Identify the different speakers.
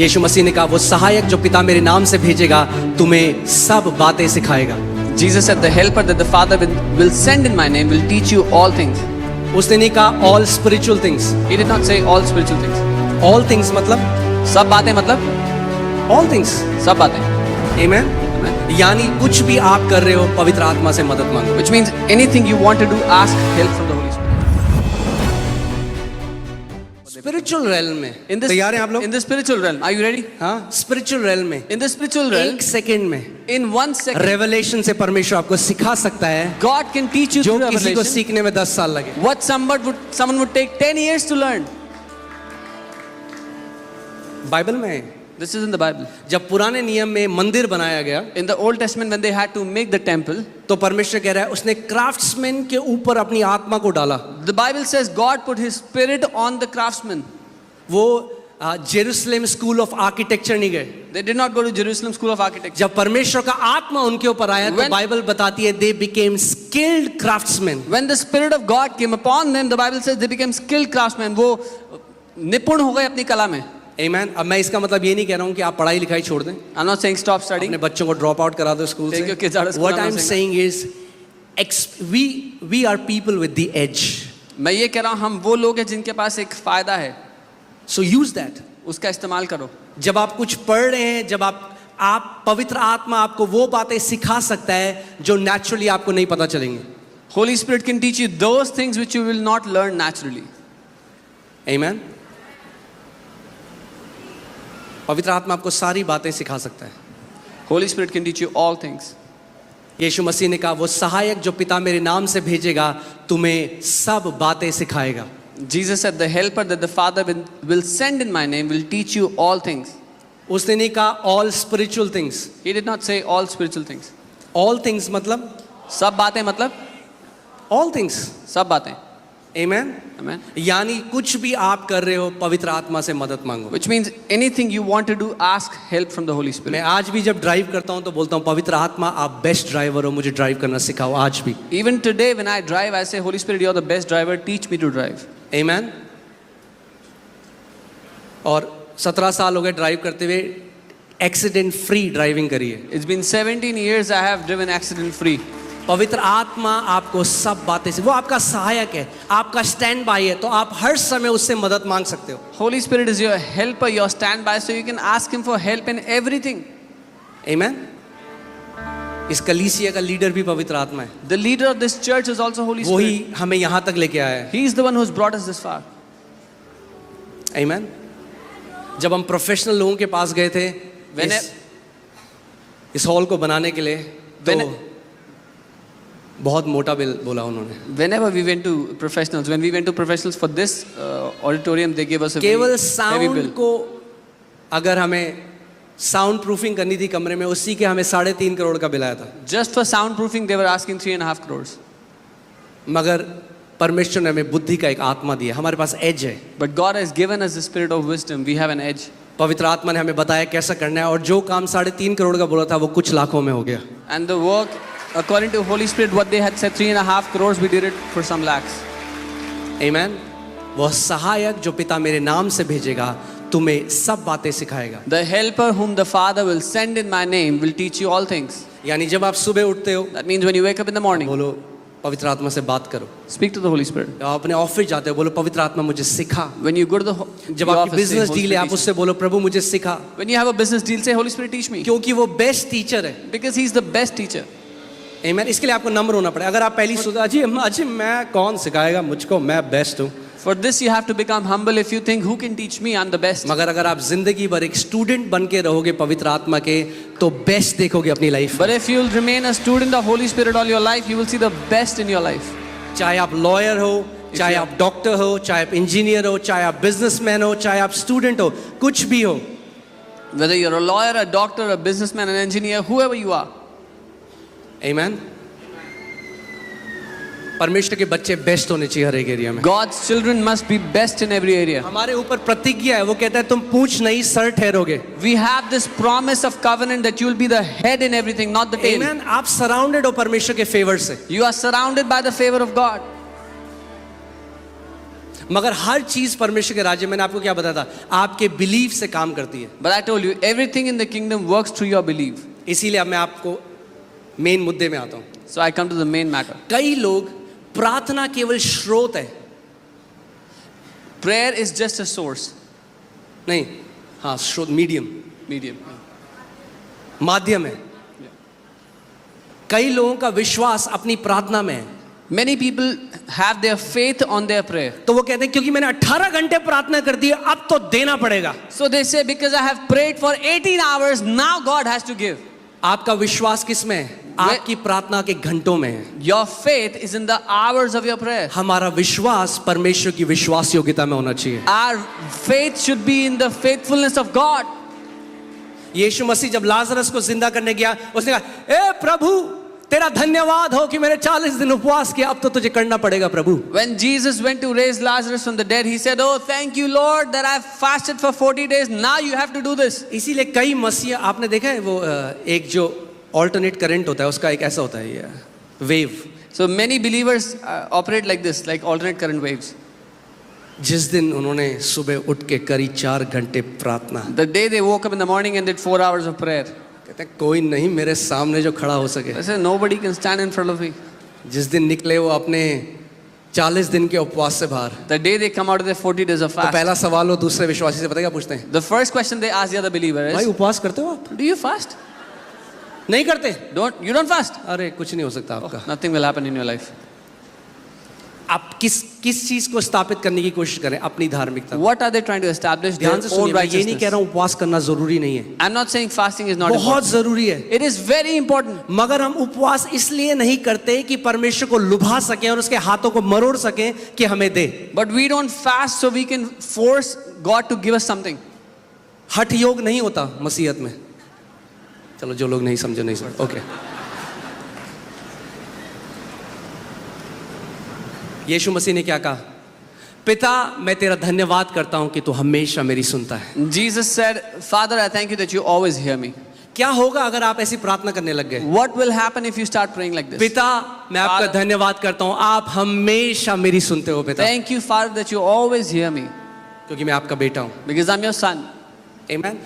Speaker 1: यीशु मसीह ने कहा वो सहायक जो पिता मेरे नाम से भेजेगा तुम्हें सब बातें सिखाएगा।
Speaker 2: Jesus said, the helper that the Father will send in my name will teach you all things.
Speaker 1: उसने नहीं कहा all spiritual things।
Speaker 2: He did not say all spiritual things.
Speaker 1: all things मतलब
Speaker 2: सब बातें मतलब
Speaker 1: all things।
Speaker 2: सब बातें।
Speaker 1: Amen। यानी कुछ भी आप कर रहे हो पवित्र आत्मा से मदद मांगो।
Speaker 2: Which means anything you want to do, ask help from the Holy Spirit.
Speaker 1: Spiritual realm में
Speaker 2: In this,
Speaker 1: तैयार हैं आप लोग?
Speaker 2: in the spiritual realm, are you ready?
Speaker 1: हाँ, स्पिरिचुअल realm में
Speaker 2: In the spiritual realm,
Speaker 1: एक सेकंड में
Speaker 2: in 1 second,
Speaker 1: revelation से परमेश्वर आपको सिखा सकता है
Speaker 2: God can teach you
Speaker 1: जो
Speaker 2: through
Speaker 1: किसी को
Speaker 2: revelation
Speaker 1: सीखने में 10 साल लगे।
Speaker 2: what someone would take 10 years to learn.
Speaker 1: Bible में है।
Speaker 2: This is in the Bible.
Speaker 1: जब पुराने नियम में मंदिर बनाया गया
Speaker 2: In the Old Testament, when they had to make the temple,
Speaker 1: तो परमेश्वर कह रहा है उसने क्राफ्ट्समैन के ऊपर अपनी आत्मा को डाला।
Speaker 2: the Bible says God put His Spirit on the craftsman.
Speaker 1: वो जेरूसलेम स्कूल ऑफ आर्किटेक्चर नहीं गए।
Speaker 2: They did not go to Jerusalem School of Architecture.
Speaker 1: जब परमेश्वर का आत्मा उनके ऊपर आया तो
Speaker 2: When-
Speaker 1: बाइबल बताती है they became skilled craftsmen।
Speaker 2: When the Spirit of God came upon them, the Bible says they became skilled craftsmen. वो निपुण हो गए अपनी कला में.
Speaker 1: Amen। अब मैं इसका मतलब ये नहीं कह रहा हूँ कि आप पढ़ाई लिखाई छोड़ दें,
Speaker 2: I'm not saying stop studying.
Speaker 1: अपने बच्चों को ड्रॉप आउट करा दो school
Speaker 2: Take your kids out of
Speaker 1: से।
Speaker 2: school,
Speaker 1: What
Speaker 2: I'm
Speaker 1: I'm
Speaker 2: not
Speaker 1: saying is we are people with the edge,
Speaker 2: मैं ये कह रहा हूँ हम वो लोग हैं जिनके पास एक फायदा है,
Speaker 1: so use that।
Speaker 2: उसका इस्तेमाल करो.
Speaker 1: जब आप कुछ पढ़ रहे हैं, जब आप पवित्र आत्मा आपको वो बातें सिखा सकता है जो नेचुरली आपको नहीं पता चलेंगे।
Speaker 2: Holy Spirit can teach you those things which you will not learn naturally.
Speaker 1: Amen। पवित्र आत्मा आपको सारी बातें सिखा सकता है।
Speaker 2: Holy Spirit can teach you all things.
Speaker 1: यीशु मसीह ने कहा वो सहायक जो पिता मेरे नाम से भेजेगा तुम्हें सब बातें सिखाएगा।
Speaker 2: Jesus said, the helper that the Father will send in my name will teach you all things.
Speaker 1: उसने नहीं कहा all spiritual things।
Speaker 2: He did not say all spiritual things.
Speaker 1: all things मतलब
Speaker 2: सब बातें मतलब
Speaker 1: all things।
Speaker 2: सब बातें.
Speaker 1: Amen।
Speaker 2: Amen.
Speaker 1: यानी कुछ भी आप कर रहे हो पवित्र आत्मा से मदद मांगो।
Speaker 2: Which means anything you want to do, ask help from the Holy Spirit.
Speaker 1: मैं आज भी जब ड्राइव करता हूँ तो बोलता हूँ पवित्र आत्मा आप बेस्ट ड्राइवर हो, मुझे ड्राइव करना सिखाओ आज भी।
Speaker 2: Even today when I drive, I say, Holy Spirit, you're the best driver, teach me to drive.
Speaker 1: Amen। और 17 साल हो गए ड्राइव करते हुए, एक्सीडेंट फ्री ड्राइविंग करी है।
Speaker 2: It's been 17 years I have driven accident free.
Speaker 1: पवित्र आत्मा आपको सब बातें से, वो आपका सहायक है, आपका स्टैंड बाय है, तो आप हर समय उससे मदद मांग सकते हो।
Speaker 2: Holy Spirit is your helper, your standby, so you can ask Him for help in everything.
Speaker 1: Amen। इस कलीसिया का लीडर भी पवित्र आत्मा है,
Speaker 2: The leader of this church is also Holy Spirit.
Speaker 1: वही हमें यहाँ तक लेके आया है।
Speaker 2: He is the one who's brought us this far.
Speaker 1: Amen। जब हम प्रोफेशनल लोगों के पास गए थे इस हॉल को बनाने के लिए, तो बहुत मोटा बिल बोला उन्होंने।
Speaker 2: Whenever we went to professionals, when we went to professionals for this auditorium, they gave us a
Speaker 1: केवल
Speaker 2: very heavy
Speaker 1: साउंड
Speaker 2: bill.
Speaker 1: को अगर हमें साउंड प्रूफिंग करनी थी कमरे में, उसी के हमें 3.5 करोड़ का बिल आया था।
Speaker 2: Just for soundproofing, they were asking 3.5 crores.
Speaker 1: मगर परमेश्वर ने हमें बुद्धि का एक आत्मा दिया, हमारे पास एज है।
Speaker 2: But God has given us the spirit of wisdom. We have an edge.
Speaker 1: पवित्र आत्मा ने हमें बताया कैसा करना है, और जो काम 3.5 करोड़ का बोला था वो कुछ लाखों में हो गया।
Speaker 2: And the work, according to Holy Spirit, what they had said 3.5 crores, we did it for some lakhs.
Speaker 1: Amen। वह सहायक जो पिता मेरे नाम से भेजेगा तुम्हें सब बातें सिखाएगा।
Speaker 2: The helper whom the Father will send in my name will teach you all things.
Speaker 1: यानी जब आप सुबह उठते हो,
Speaker 2: That means when you wake up in the morning,
Speaker 1: बोलो पवित्र आत्मा से बात करो।
Speaker 2: speak to the Holy Spirit.
Speaker 1: आप अपने ऑफिस जाते हो, बोलो पवित्र आत्मा मुझे सिखा।
Speaker 2: When you go to the
Speaker 1: जब
Speaker 2: the
Speaker 1: आपकी
Speaker 2: office, say,
Speaker 1: business
Speaker 2: Holy
Speaker 1: deal है,
Speaker 2: Spirit,
Speaker 1: आप
Speaker 2: teach
Speaker 1: उससे बोलो प्रभु मुझे सिखा,
Speaker 2: me. When you have a business deal, say, Holy Spirit, teach me.
Speaker 1: क्योंकि वो बेस्ट टीचर है।
Speaker 2: Because He's the best teacher.
Speaker 1: Amen। इसके लिए आपको नम्र होना पड़ेगा। अगर आप पहली सोचते अजी मैं कौन सिखाएगा मुझको, मैं बेस्ट हूँ।
Speaker 2: For this you have to become humble. If you think, who can teach me? I'm the best.
Speaker 1: मगर अगर आप जिंदगी भर एक स्टूडेंट बन के रहोगे पवित्र आत्मा के, तो बेस्ट देखोगे अपनी life.
Speaker 2: But if you'll remain a student of Holy Spirit all your life, you will see the best in your life.
Speaker 1: चाहे आप लॉयर हो, चाहे
Speaker 2: you-
Speaker 1: आप डॉक्टर हो, चाहे आप इंजीनियर हो, चाहे आप बिजनेसमैन हो, चाहे आप स्टूडेंट हो, कुछ भी हो।
Speaker 2: Whether you're a lawyer, a doctor, a businessman, an engineer, whoever you are.
Speaker 1: Amen। परमेश्वर के बच्चे बेस्ट होने चाहिए हर एक एरिया में।
Speaker 2: God's children must be best in every area.
Speaker 1: हमारे ऊपर प्रतिज्ञा है, वो कहता है तुम पूंछ नहीं sir ठहरोगे।
Speaker 2: We have this promise of covenant that you will be the head in everything, not the tail.
Speaker 1: Amen। आप सराउंडेड हो परमेश्वर के फेवर से।
Speaker 2: You are surrounded by the favor of God.
Speaker 1: मगर हर चीज परमेश्वर के राज्य, मैंने आपको क्या बताया था, आपके बिलीफ से काम करती है।
Speaker 2: But I told you, everything in the kingdom works through your belief.
Speaker 1: इसीलिए अब मैं आपको मेन मुद्दे में आता हूं।
Speaker 2: So I come to the main matter.
Speaker 1: कई लोग प्रार्थना केवल स्रोत है,
Speaker 2: Prayer is just a source,
Speaker 1: नहीं, हाँ स्रोत, मीडियम,
Speaker 2: medium.
Speaker 1: माध्यम है। कई लोगों का विश्वास अपनी प्रार्थना में है,
Speaker 2: Many people have their faith on their prayer.
Speaker 1: तो वो कहते हैं क्योंकि मैंने 18 घंटे प्रार्थना कर दी है, अब तो देना पड़ेगा।
Speaker 2: So they say, because I have prayed for 18 hours, now God has to give.
Speaker 1: आपका विश्वास किस में है? आपकी प्रार्थना के घंटों में है।
Speaker 2: Your faith is in the hours of your prayer.
Speaker 1: हमारा विश्वास परमेश्वर की विश्वास योग्यता में होना चाहिए।
Speaker 2: Our faith should be in the faithfulness of God.
Speaker 1: यीशु मसीह जब लाजरस को जिंदा करने गया, उसने कहा, ए प्रभु तेरा धन्यवाद हो कि मैंने 40 दिन उपवास किया, अब तो तुझे करना पड़ेगा प्रभु।
Speaker 2: When Jesus went to raise Lazarus from the dead, he said, "Oh, thank you, Lord, that I've fasted for 40 days. Now you have to do this."
Speaker 1: इसीलिए कई मसीह, आपने देखा है वो एक जो ऑल्टरनेट करंट होता है, उसका एक ऐसा होता है ये wave.
Speaker 2: So many believers operate like this, like alternate current waves.
Speaker 1: जिस दिन उन्होंने सुबह उठ के करी 4 घंटे प्रार्थना,
Speaker 2: The day they woke up in the morning and did 4 hours of prayer.
Speaker 1: कहते हैं कोई नहीं मेरे सामने जो खड़ा हो सके।
Speaker 2: I said, nobody can stand in front of me.
Speaker 1: जिस दिन निकले वो अपने 40 दिन के उपवास से बाहर,
Speaker 2: The day they come out of their 40 days of
Speaker 1: तो
Speaker 2: fast,
Speaker 1: पहला सवाल वो दूसरे विश्वासी से पता क्या पूछते हैं?
Speaker 2: the first question they ask the other believer
Speaker 1: भाई
Speaker 2: is,
Speaker 1: उपवास करते हो आप?
Speaker 2: "Do you fast?"
Speaker 1: नहीं करते?
Speaker 2: You don't fast?
Speaker 1: अरे कुछ नहीं हो सकता आपका।
Speaker 2: Nothing will happen in your life.
Speaker 1: आप किस चीज को स्थापित करने की कोशिश करें? अपनी धार्मिकता।
Speaker 2: What are they trying to establish? Their
Speaker 1: ध्यान से
Speaker 2: own
Speaker 1: सुनिए, मैं ये नहीं कह
Speaker 2: righteousness.
Speaker 1: रहा हूँ उपवास करना जरूरी नहीं है,
Speaker 2: I'm not saying fasting is not
Speaker 1: बहुत
Speaker 2: important.
Speaker 1: जरूरी है,
Speaker 2: It is very important.
Speaker 1: मगर हम उपवास इसलिए नहीं करते कि परमेश्वर को लुभा सकें और उसके हाथों को मरोड़ सकें कि हमें दे।
Speaker 2: But we don't fast so we can force God to give us something.
Speaker 1: हठ योग नहीं होता मसीहत में। चलो जो लोग नहीं समझे नहीं समझे, ओके। यीशु मसीह ने क्या कहा? पिता मैं तेरा धन्यवाद करता हूं कि तू हमेशा मेरी सुनता है।
Speaker 2: Jesus said, "Father, I thank you that you always hear me."
Speaker 1: क्या होगा अगर आप ऐसी प्रार्थना करने लग गए?
Speaker 2: What will happen if you start praying like this?
Speaker 1: पिता मैं आपका
Speaker 2: Father,
Speaker 1: धन्यवाद करता हूं, आप हमेशा मेरी सुनते हो पिता,
Speaker 2: Thank you, Father, that you always hear me
Speaker 1: क्योंकि मैं आपका बेटा हूं।
Speaker 2: because I'm your son.
Speaker 1: Amen.